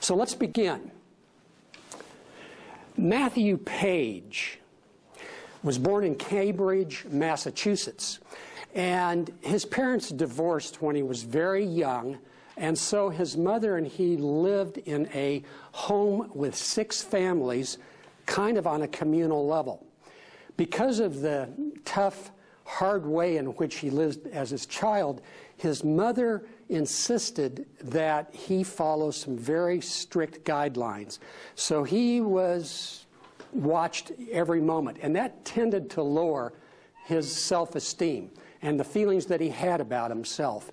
So let's begin. Matthew Page was born in Cambridge, Massachusetts, and his parents divorced when he was very young, and so his mother and he lived in a home with 6 families, kind of on a communal level. Because of the tough, hard way in which he lived as his child, his mother insisted that he follow some very strict guidelines. So he was watched every moment, and that tended to lower his self-esteem and the feelings that he had about himself.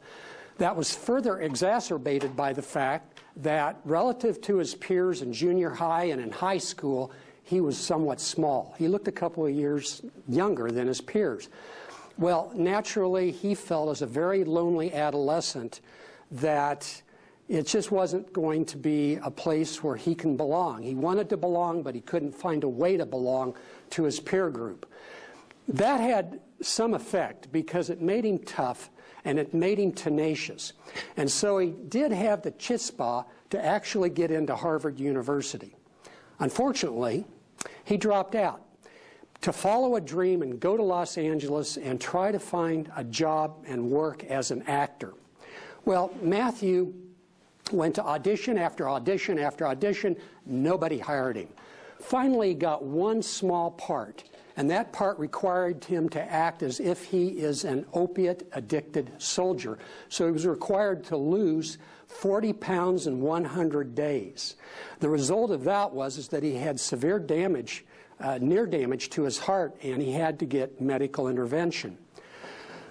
That was further exacerbated by the fact that relative to his peers in junior high and in high school, he was somewhat small. He looked a couple of years younger than his peers. Well, naturally, he felt as a very lonely adolescent that it just wasn't going to be a place where he can belong. He wanted to belong, but he couldn't find a way to belong to his peer group. That had some effect because it made him tough and it made him tenacious. And so he did have the chutzpah to actually get into Harvard University. Unfortunately, he dropped out to follow a dream and go to Los Angeles and try to find a job and work as an actor. Well, Matthew went to audition after audition after audition. Nobody hired him. Finally, he got one small part, and that part required him to act as if he is an opiate-addicted soldier. So he was required to lose 40 pounds in 100 days. The result of that was that he had severe damage, near damage to his heart, and he had to get medical intervention.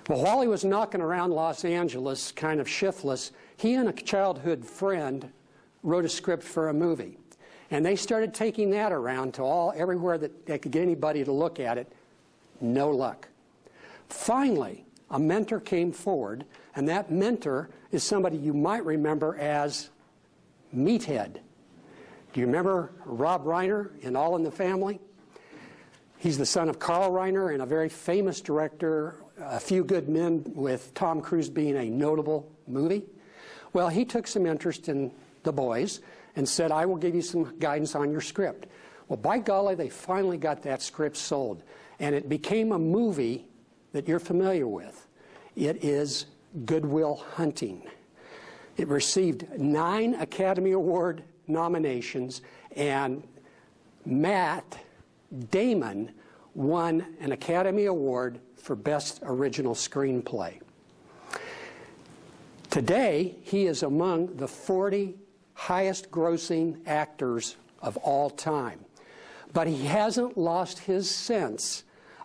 Well, while he was knocking around Los Angeles, kind of shiftless, he and a childhood friend wrote a script for a movie. And they started taking that around to everywhere that they could get anybody to look at it. No luck. Finally, a mentor came forward, and that mentor is somebody you might remember as Meathead. Do you remember Rob Reiner in All in the Family? He's the son of Carl Reiner and a very famous director, A Few Good Men, with Tom Cruise being a notable movie. Well, he took some interest in the boys and said, I will give you some guidance on your script. Well, by golly, they finally got that script sold, and it became a movie that you're familiar with. It is Good Will Hunting. It received 9 Academy Award nominations, and Matt Damon won an Academy Award for Best Original Screenplay. Today, he is among the 40 highest-grossing actors of all time. But he hasn't lost his sense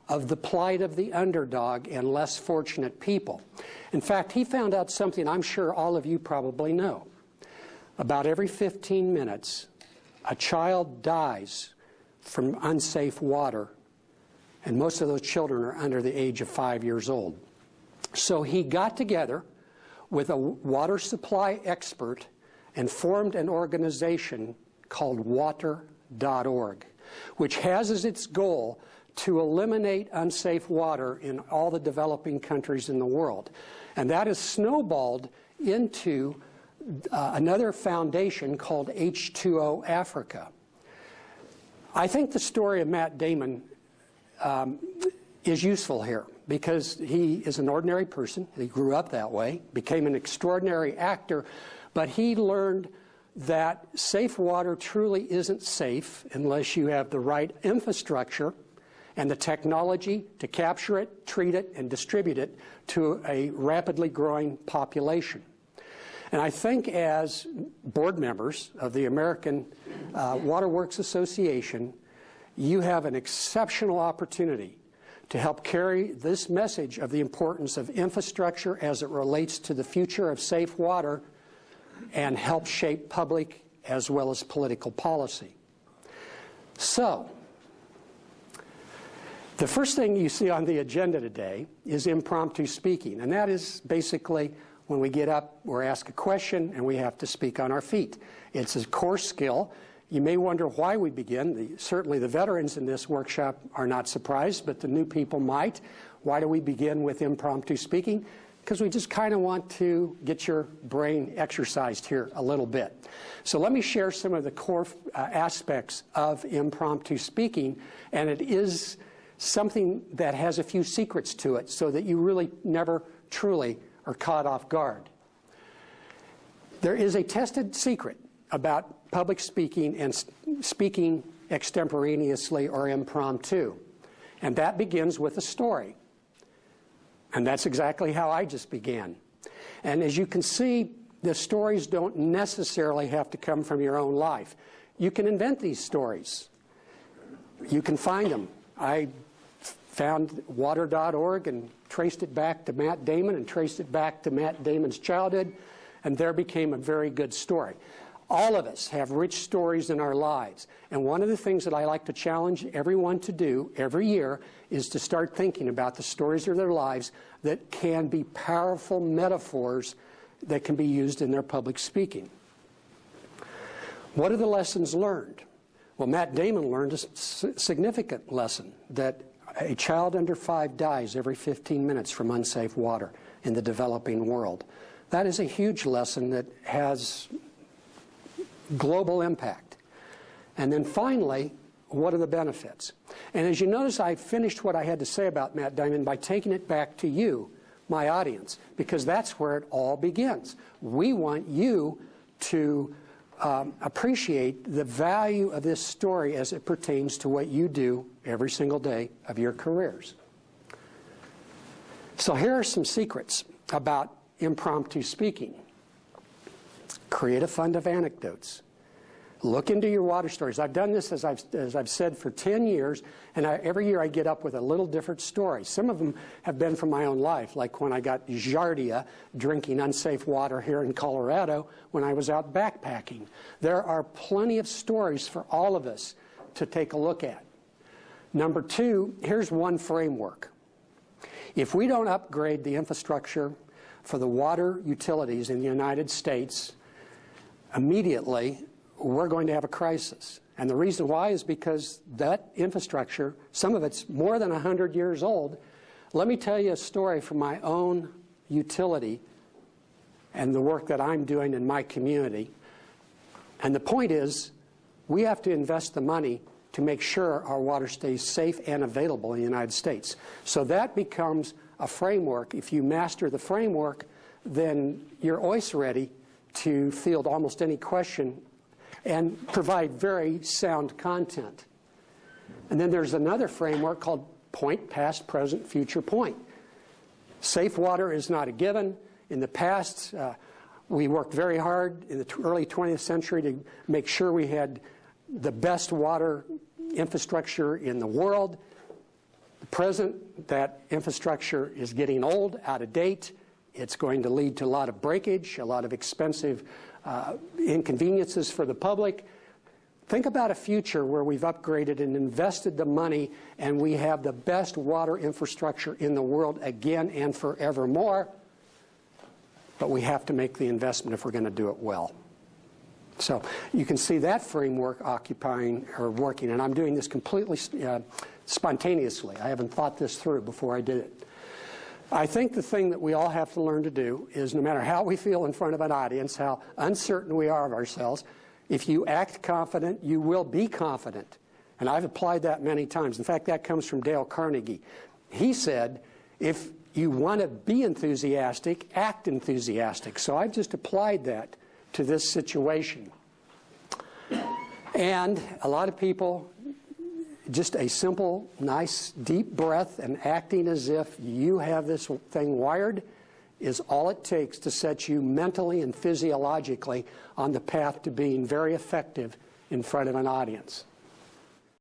of the plight of the underdog and less fortunate people. In fact, he found out something I'm sure all of you probably know. About every 15 minutes, a child dies from unsafe water, and most of those children are under the age of 5 years old. So he got together with a water supply expert and formed an organization called Water.org, which has as its goal to eliminate unsafe water in all the developing countries in the world. And that has snowballed into another foundation called H2O Africa. I think the story of Matt Damon is useful here because he is an ordinary person. He grew up that way, became an extraordinary actor, but he learned that safe water truly isn't safe unless you have the right infrastructure and the technology to capture it, treat it, and distribute it to a rapidly growing population. And I think as board members of the American Waterworks Association, you have an exceptional opportunity to help carry this message of the importance of infrastructure as it relates to the future of safe water and help shape public as well as political policy. So, the first thing you see on the agenda today is impromptu speaking, and that is basically when we get up, we're asked a question, and we have to speak on our feet. It's a core skill. You may wonder why we begin. Certainly the veterans in this workshop are not surprised, but the new people might. Why do we begin with impromptu speaking? because we just kind of want to get your brain exercised here a little bit. So let me share some of the core aspects of impromptu speaking, and it is something that has a few secrets to it so that you really never truly are caught off guard. There is a tested secret about public speaking and speaking extemporaneously or impromptu, and that begins with a story. And that's exactly how I just began. And as you can see, the stories don't necessarily have to come from your own life. You can invent these stories. You can find them. I found water.org and traced it back to Matt Damon and traced it back to Matt Damon's childhood, and there became a very good story. All of us have rich stories in our lives, and one of the things that I like to challenge everyone to do every year is to start thinking about the stories of their lives that can be powerful metaphors that can be used in their public speaking. What are the lessons learned? Well, Matt Damon learned a significant lesson, that a child under 5 dies every 15 minutes from unsafe water in the developing world. That is a huge lesson that has global impact. And then finally, what are the benefits? And as you notice, I finished what I had to say about Matt Damon by taking it back to you, my audience, because that's where it all begins. We want you to appreciate the value of this story as it pertains to what you do every single day of your careers. So here are some secrets about impromptu speaking. Create a fund of anecdotes. Look into your water stories. I've done this, as I've said, for 10 years, and every year I get up with a little different story. Some of them have been from my own life, like when I got giardia drinking unsafe water here in Colorado when I was out backpacking. There are plenty of stories for all of us to take a look at. Number 2, here's one framework. If we don't upgrade the infrastructure for the water utilities in the United States immediately, we're going to have a crisis. And the reason why is because that infrastructure, some of it's more than 100 years old. Let me tell you a story from my own utility and the work that I'm doing in my community. And the point is, we have to invest the money to make sure our water stays safe and available in the United States. So that becomes a framework. If you master the framework, then you're always ready to field almost any question and provide very sound content. And then there's another framework called point, past, present, future, point. Safe water is not a given. In the past, we worked very hard in the early 20th century to make sure we had the best water infrastructure in the world. The present, that infrastructure is getting old, out of date. It's going to lead to a lot of breakage, a lot of expensive inconveniences for the public. Think about a future where we've upgraded and invested the money and we have the best water infrastructure in the world again and forevermore. But we have to make the investment if we're going to do it well. So you can see that framework occupying or working, and I'm doing this completely spontaneously. I haven't thought this through before I did it. I think the thing that we all have to learn to do is, no matter how we feel in front of an audience, how uncertain we are of ourselves, if you act confident, you will be confident. And I've applied that many times. In fact, that comes from Dale Carnegie. He said, if you want to be enthusiastic, act enthusiastic. So I've just applied that to this situation. And a lot of people, just a simple, nice, deep breath and acting as if you have this thing wired is all it takes to set you mentally and physiologically on the path to being very effective in front of an audience.